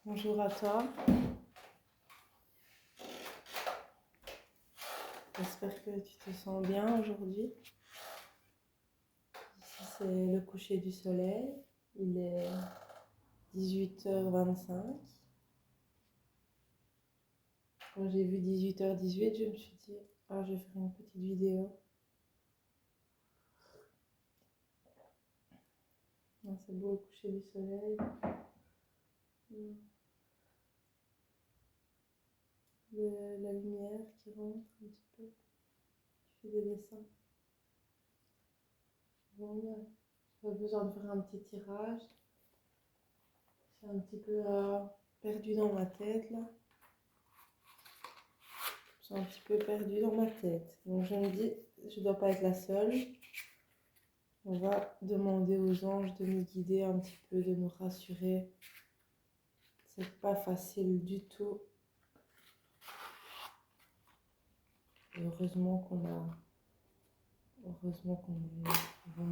Bonjour à toi, j'espère que tu te sens bien aujourd'hui. Ici c'est le coucher du soleil, il est 18h25. Quand j'ai vu 18h18, je me suis dit, ah, je vais faire une petite vidéo. Ah, c'est beau le coucher du soleil. La lumière qui rentre un petit peu, qui fait des dessins. Bon, ouais. J'ai besoin de faire un petit tirage. C'est un petit peu perdu dans ma tête là. Je suis un petit peu perdue dans ma tête. Donc je me dis, je ne dois pas être la seule. On va demander aux anges de nous guider un petit peu, de nous rassurer. C'est pas facile du tout. Et heureusement qu'on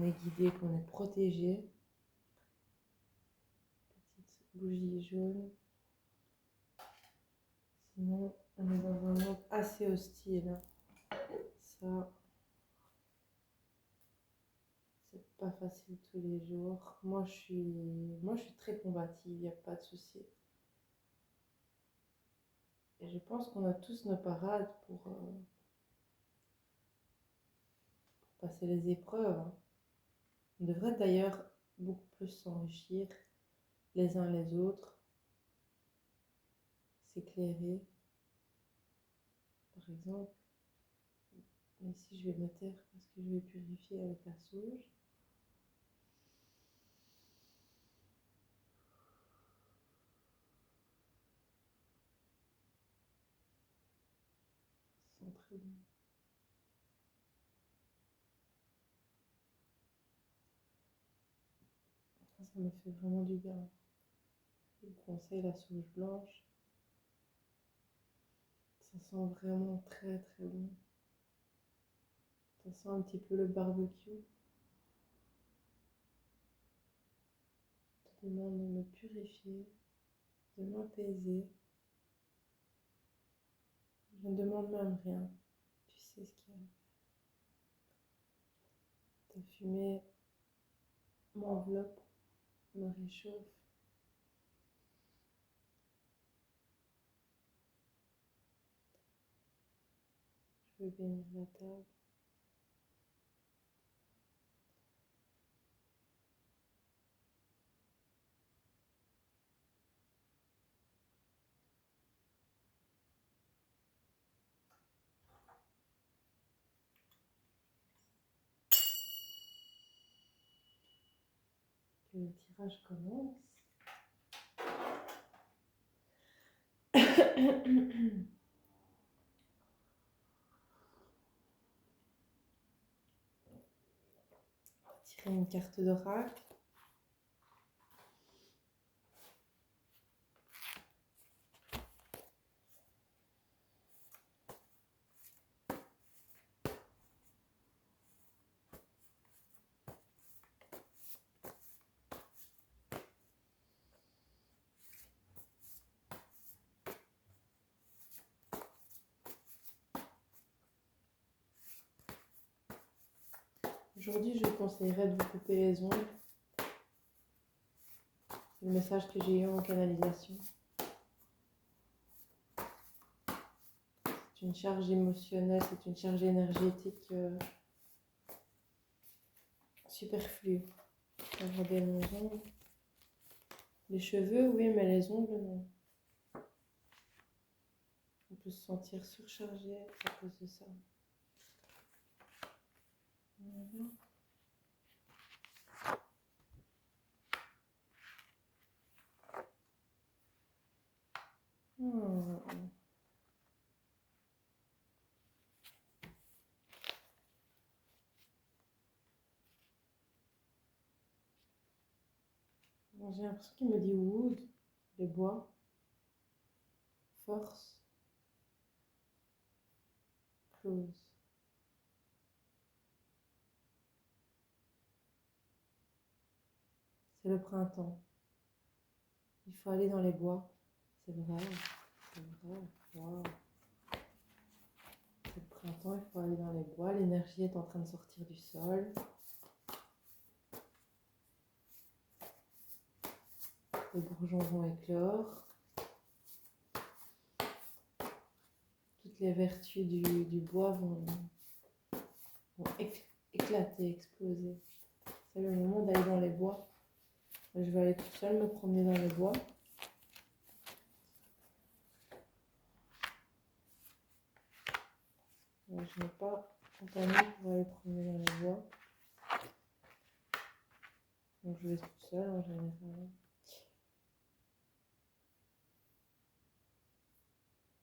est guidé, qu'on est protégé. Petite bougie jaune. Sinon, on est dans un monde assez hostile. Ça, c'est pas facile tous les jours. Moi, je suis très combative, il n'y a pas de souci. Et je pense qu'on a tous nos parades pour passer les épreuves. On devrait d'ailleurs beaucoup plus s'enrichir les uns les autres, s'éclairer. Par exemple, ici je vais me taire parce que je vais purifier avec la sauge. Ça sent très bon. Ça me fait vraiment du bien. Je vous conseille la sauge blanche. Ça sent vraiment très très bon. Ça sent un petit peu le barbecue. Je te demande de me purifier, de m'apaiser. Je ne demande même rien. Tu sais ce qu'il y a. Ta fumée m'enveloppe, me réchauffe. Je vais bénir la table. Que le tirage commence. On va tirer une carte d'oracle. Aujourd'hui, je vous conseillerais de vous couper les ongles. C'est le message que j'ai eu en canalisation. C'est une charge émotionnelle, c'est une charge énergétique superflue. Regardez mes ongles. Les cheveux, oui, mais les ongles, non. On peut se sentir surchargé à cause de ça. Voilà. Bon, j'ai l'impression qu'il me dit wood, les bois, force, close. C'est le printemps. Il faut aller dans les bois. C'est vrai, c'est vrai. Wow. C'est le printemps, il faut aller dans les bois. L'énergie est en train de sortir du sol. Les bourgeons vont éclore. Toutes les vertus du bois vont éclater, exploser. C'est le moment d'aller dans les bois. Je vais aller toute seule me promener dans les bois. Je n'ai pas entamé pour aller promener dans les bois. Donc je vais toute seule en général.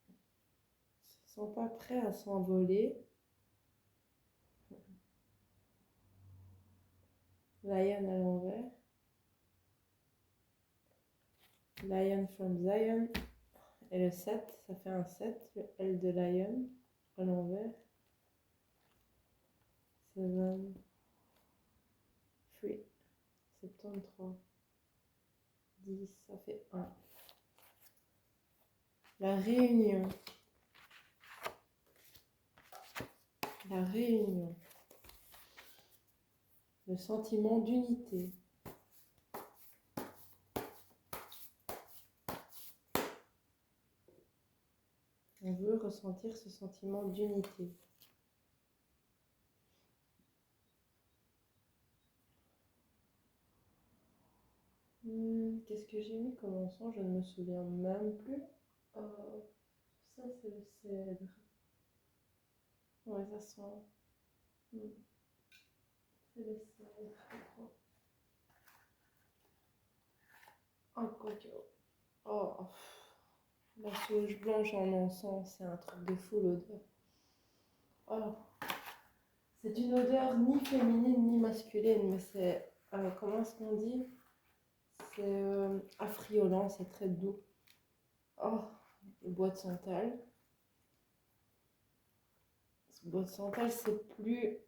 Ils ne sont pas prêts à s'envoler. Lion à l'envers. Lion from Zion. Et le 7, ça fait un 7. Le L de Lion à l'envers. 7, 3, 73. 10, ça fait 1. La réunion. La réunion. Le sentiment d'unité. On veut ressentir ce sentiment d'unité. Qu'est-ce que j'ai mis comme encens? Je ne me souviens même plus. Ça, c'est le cèdre. Ouais, ça sent. C'est le cèdre, je crois. Oh, quoique. Oh, la sauge blanche en encens, c'est un truc de fou l'odeur. Oh, c'est une odeur ni féminine ni masculine, mais c'est. Comment est-ce qu'on dit? C'est affriolant, c'est très doux. Oh, le bois de santal. Ce bois de santal, c'est plus.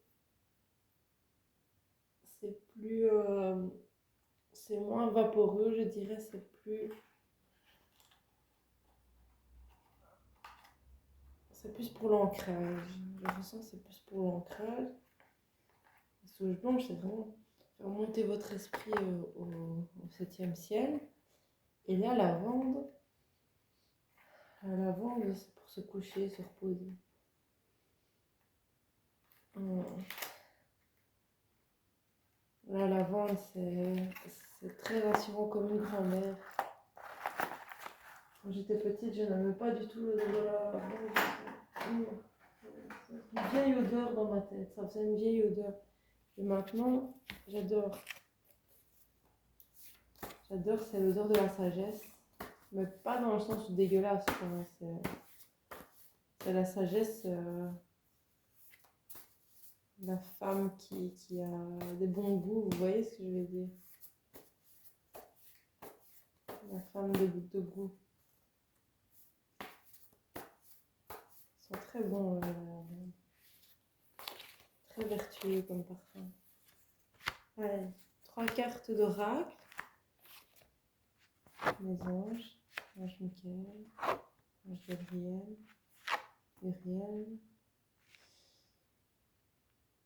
C'est moins vaporeux, je dirais, c'est plus pour l'ancrage. Je ressens que c'est plus pour l'ancrage. La sauge blanche, c'est vraiment faire monter votre esprit au 7e ciel. Et là, la lavande, c'est pour se coucher, se reposer. La lavande, c'est très rassurant comme une grand-mère. Quand j'étais petite, je n'aimais pas du tout l'odeur de la lavande. Une vieille odeur dans ma tête, ça faisait une vieille odeur. Et maintenant, j'adore. J'adore, c'est l'odeur de la sagesse. Mais pas dans le sens dégueulasse, quoi. C'est la sagesse, la femme qui a des bons goûts, vous voyez ce que je veux dire? La femme de goût. Ils sont très bons, très vertueux comme parfum. Allez, 3 cartes d'oracle. Les anges, ange Michael, ange Gabriel, Uriel.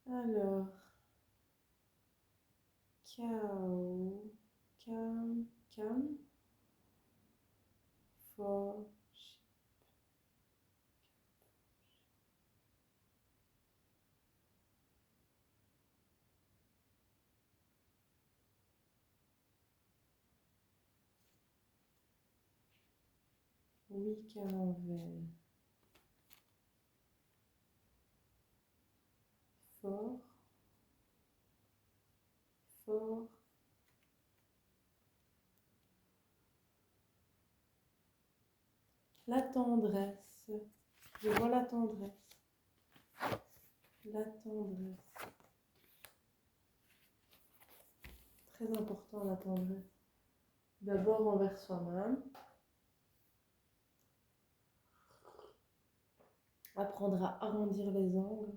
Alors, Cam, for, week à l'envers, fort, la tendresse, je vois la tendresse, très important la tendresse, d'abord envers soi-même, apprendre à arrondir les angles,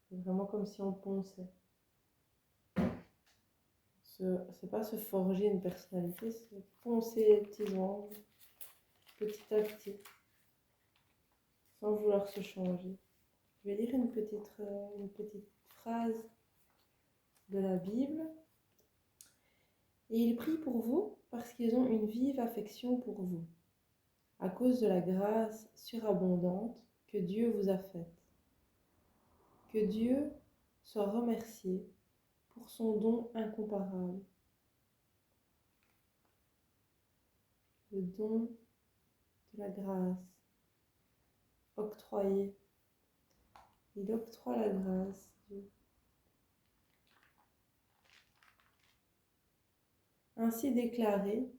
c'est vraiment comme si on ponçait. C'est pas se forger une personnalité, c'est poncer les petits angles petit à petit, sans vouloir se changer. Je vais lire une petite phrase de la Bible. Et ils prient pour vous parce qu'ils ont une vive affection pour vous, à cause de la grâce surabondante que Dieu vous a faite. Que Dieu soit remercié pour son don incomparable. Le don de la grâce octroyé. Il octroie la grâce, Dieu. Ainsi déclaré,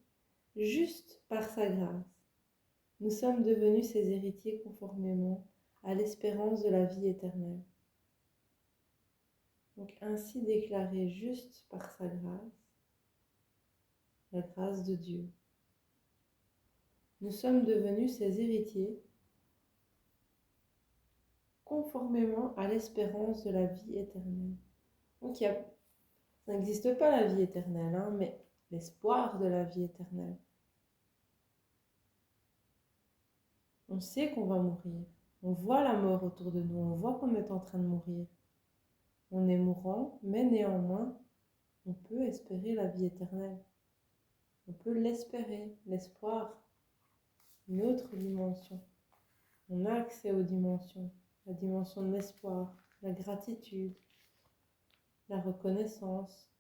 juste par sa grâce, nous sommes devenus ses héritiers conformément à l'espérance de la vie éternelle. Donc ainsi déclaré juste par sa grâce, la grâce de Dieu. Nous sommes devenus ses héritiers conformément à l'espérance de la vie éternelle. Donc ça n'existe pas la vie éternelle, hein, mais l'espoir de la vie éternelle. On sait qu'on va mourir. On voit la mort autour de nous. On voit qu'on est en train de mourir. On est mourant, mais néanmoins, on peut espérer la vie éternelle. On peut l'espérer, l'espoir, une autre dimension. On a accès aux dimensions. La dimension de l'espoir, la gratitude, la reconnaissance.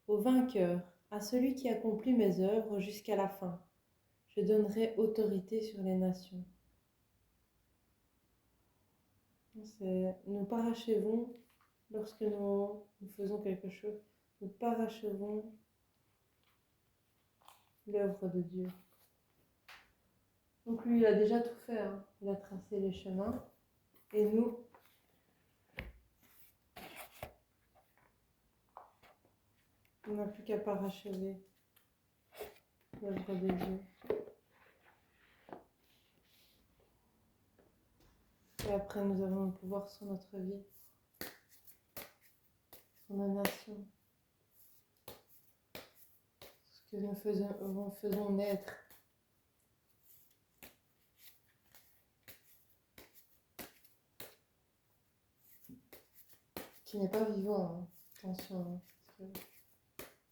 Au vainqueur, à celui qui accomplit mes œuvres jusqu'à la fin, je donnerai autorité sur les nations. Nous parachevons lorsque nous faisons quelque chose. Nous parachevons l'œuvre de Dieu. Donc lui, il a déjà tout fait. Hein. Il a tracé les chemins. Et nous, on n'a plus qu'à parachever l'œuvre de Dieu. Et après, nous avons le pouvoir sur notre vie, sur nos nations. Ce que nous faisons naître. Qui n'est pas vivant, hein. Attention. Hein, parce que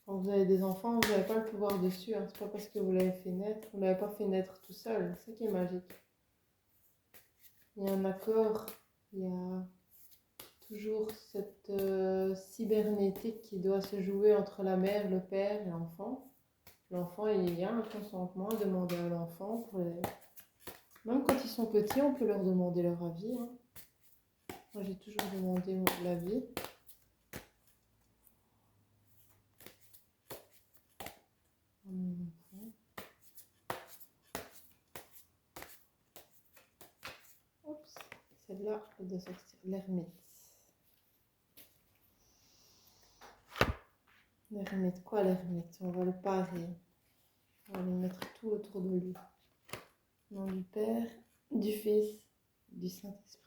quand vous avez des enfants, vous n'avez pas le pouvoir dessus. Hein. C'est pas parce que vous l'avez fait naître, vous ne l'avez pas fait naître tout seul. C'est ça qui est magique. Il y a un accord, il y a toujours cette cybernétique qui doit se jouer entre la mère, le père et l'enfant. L'enfant, il y a un consentement à demander à l'enfant. Même quand ils sont petits, on peut leur demander leur avis. Hein. Moi, j'ai toujours demandé l'avis. Oups, celle-là de sortir. L'ermite. L'ermite, quoi l'ermite? On va le parer. On va lui mettre tout autour de lui. Au nom du Père, du Fils, du Saint-Esprit.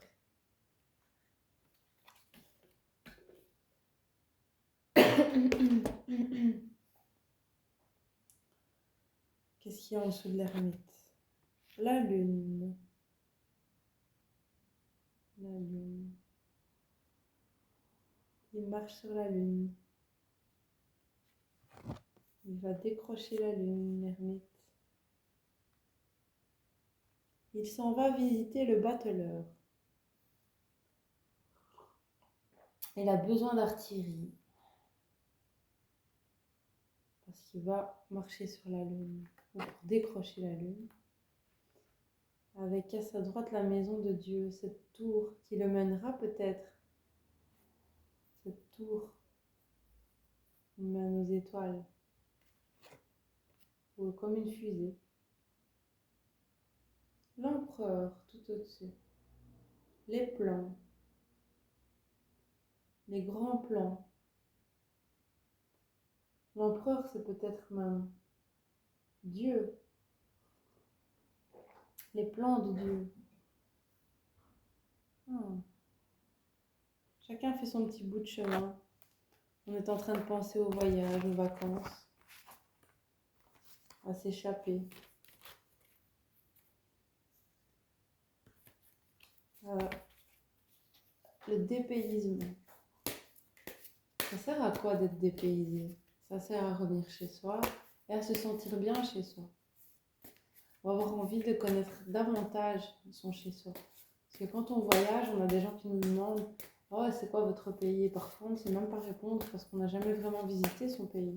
Qu'est-ce qu'il y a en dessous de l'ermite? La lune. La lune. Il marche sur la lune. Il va décrocher la lune, l'ermite. Il s'en va visiter le bateleur. Il a besoin d'artillerie. Parce qu'il va marcher sur la lune. Ou pour décrocher la lune. Avec à sa droite la maison de Dieu, cette tour qui le mènera peut-être. Cette tour qui mène aux étoiles. Ou comme une fusée. L'empereur tout au-dessus. Les plans. Les grands plans. L'empereur, c'est peut-être même Dieu. Les plans de Dieu. Chacun fait son petit bout de chemin. On est en train de penser au voyage, aux vacances, à s'échapper, à le dépaysement. Ça sert à quoi d'être dépaysé? Ça sert à revenir chez soi et à se sentir bien chez soi. On va avoir envie de connaître davantage son chez soi. Parce que quand on voyage, on a des gens qui nous demandent « Oh, c'est quoi votre pays ?» Et parfois, on ne sait même pas répondre parce qu'on n'a jamais vraiment visité son pays.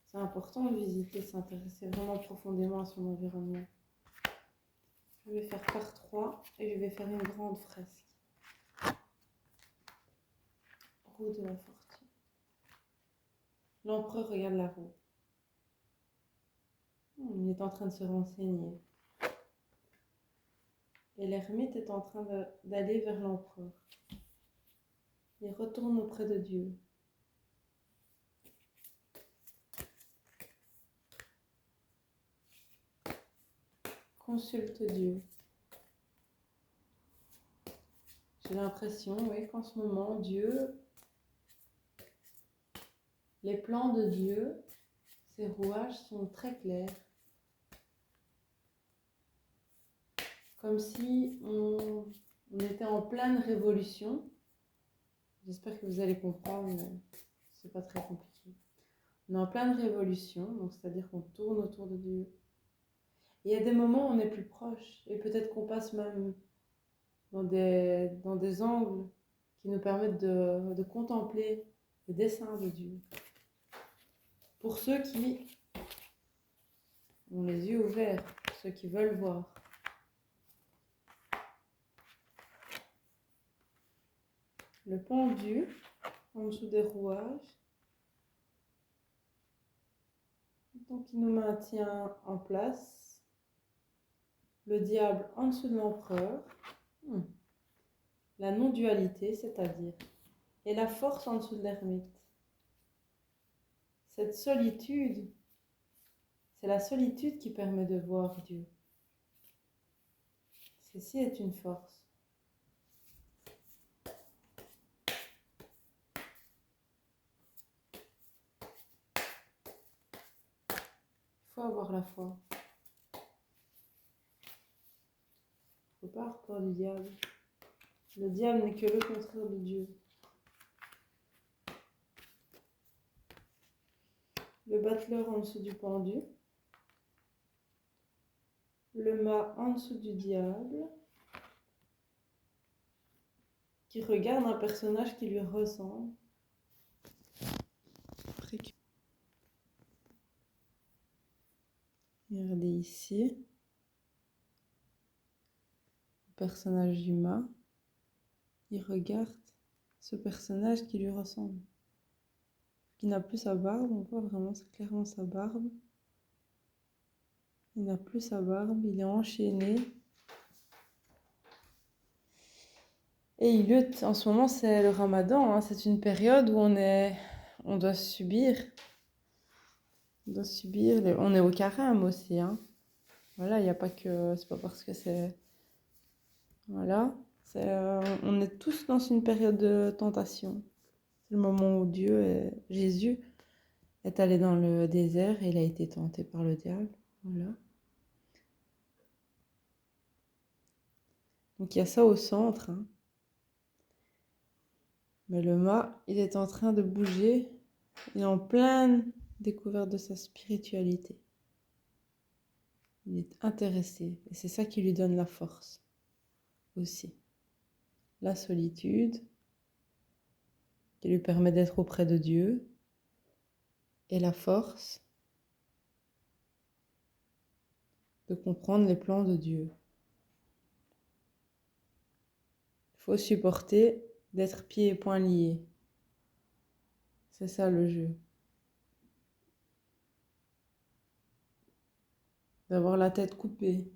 C'est important de visiter, s'intéresser vraiment profondément à son environnement. Je vais faire par 3 et je vais faire une grande fresque. Roue de la fortune. L'empereur regarde la roue. Il est en train de se renseigner. Et l'ermite est en train d'aller vers l'empereur. Il retourne auprès de Dieu. Consulte Dieu. J'ai l'impression, oui, qu'en ce moment, Dieu, les plans de Dieu, ses rouages sont très clairs. Comme si on était en pleine révolution. J'espère que vous allez comprendre, mais c'est pas très compliqué. On est en pleine révolution, donc c'est-à-dire qu'on tourne autour de Dieu. Et il y a des moments où on est plus proche, et peut-être qu'on passe même dans des angles qui nous permettent de contempler le dessein de Dieu. Pour ceux qui ont les yeux ouverts, ceux qui veulent voir. Le pendu, en dessous des rouages, donc il nous maintient en place. Le diable en dessous de l'empereur. La non-dualité, c'est-à-dire. Et la force en dessous de l'ermite. Cette solitude, c'est la solitude qui permet de voir Dieu. Ceci est une force. Il faut avoir la foi. Il ne faut pas avoir peur du diable. Le diable n'est que le contraire de Dieu. Le battleur en dessous du pendu. Le mât en dessous du diable. Qui regarde un personnage qui lui ressemble. Regardez ici. Le personnage du mât. Il regarde ce personnage qui lui ressemble. Qui n'a plus sa barbe, on voit vraiment, c'est clairement sa barbe. Il n'a plus sa barbe, il est enchaîné. Et il lutte. En ce moment, c'est le ramadan, hein. C'est une période où on doit subir. On est au carême aussi, hein. Voilà, il n'y a pas que... C'est pas parce que c'est... Voilà. On est tous dans une période de tentation. C'est le moment où Jésus est allé dans le désert et il a été tenté par le diable. Voilà. Donc il y a ça au centre, hein. Mais le mât, il est en train de bouger. Il est en pleine découverte de sa spiritualité. Il est intéressé. Et c'est ça qui lui donne la force aussi. La solitude, qui lui permet d'être auprès de Dieu. Et la force de comprendre les plans de Dieu. Il faut supporter d'être pieds et poings liés. C'est ça le jeu. D'avoir la tête coupée.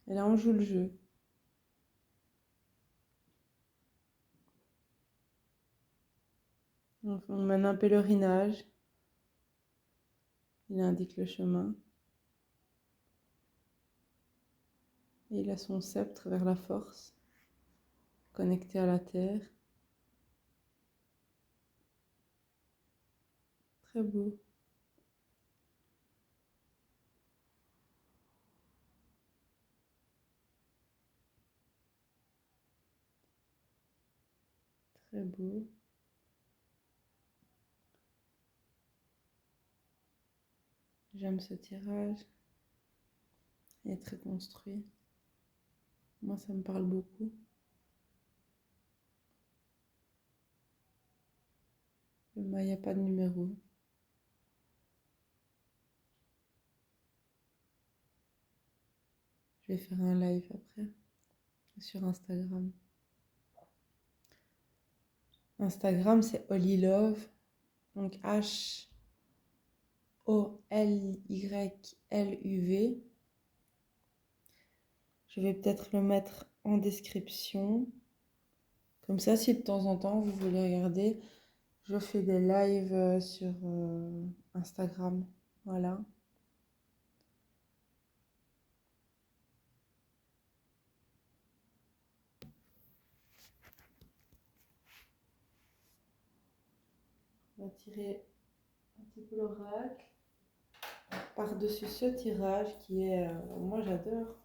Et là, on joue le jeu. On mène un pèlerinage. Il indique le chemin. Et il a son sceptre vers la force. connecté à la terre. Très beau. Très beau. J'aime ce tirage. Il est très construit. Moi, ça me parle beaucoup. Le mât, il n'y a pas de numéro. Je vais faire un live après sur Instagram. Instagram, c'est Holylove. Donc HOLYLUV. Je vais peut-être le mettre en description. Comme ça, si de temps en temps vous voulez regarder, je fais des lives sur Instagram. Voilà. On va tirer un petit peu l'oracle. Par-dessus ce tirage qui est... moi, j'adore.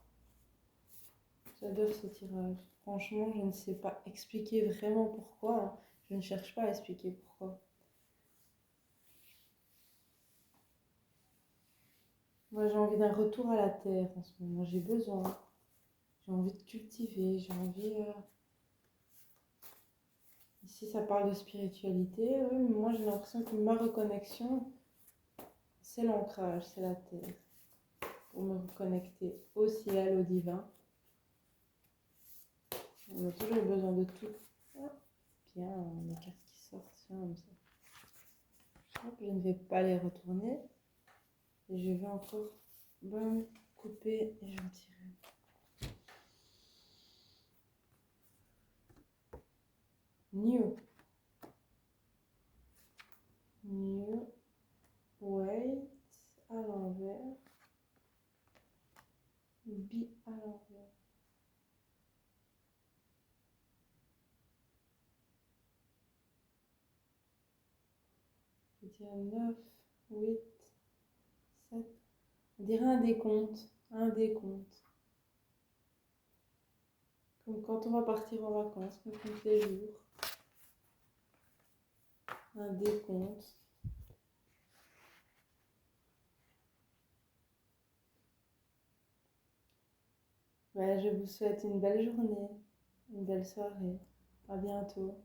J'adore ce tirage. Franchement, je ne sais pas expliquer vraiment pourquoi, hein. Je ne cherche pas à expliquer pourquoi. Moi, j'ai envie d'un retour à la terre en ce moment. J'ai besoin. J'ai envie de cultiver. J'ai envie... Ici, ça parle de spiritualité. Oui, mais moi, j'ai l'impression que ma reconnexion, c'est l'ancrage, c'est la terre. Pour me reconnecter au ciel, au divin. On a toujours besoin de tout. Ah, bien, les cartes qui sortent, comme ça. Hop, je ne vais pas les retourner. Et je vais encore couper et j'en tirer. New. Wait à l'envers. Be à l'envers. Je dirais 9, 8, 7. On dirait un décompte. Un décompte. Comme quand on va partir en vacances, on compte les jours. Un décompte. Ouais, je vous souhaite une belle journée, une belle soirée. À bientôt.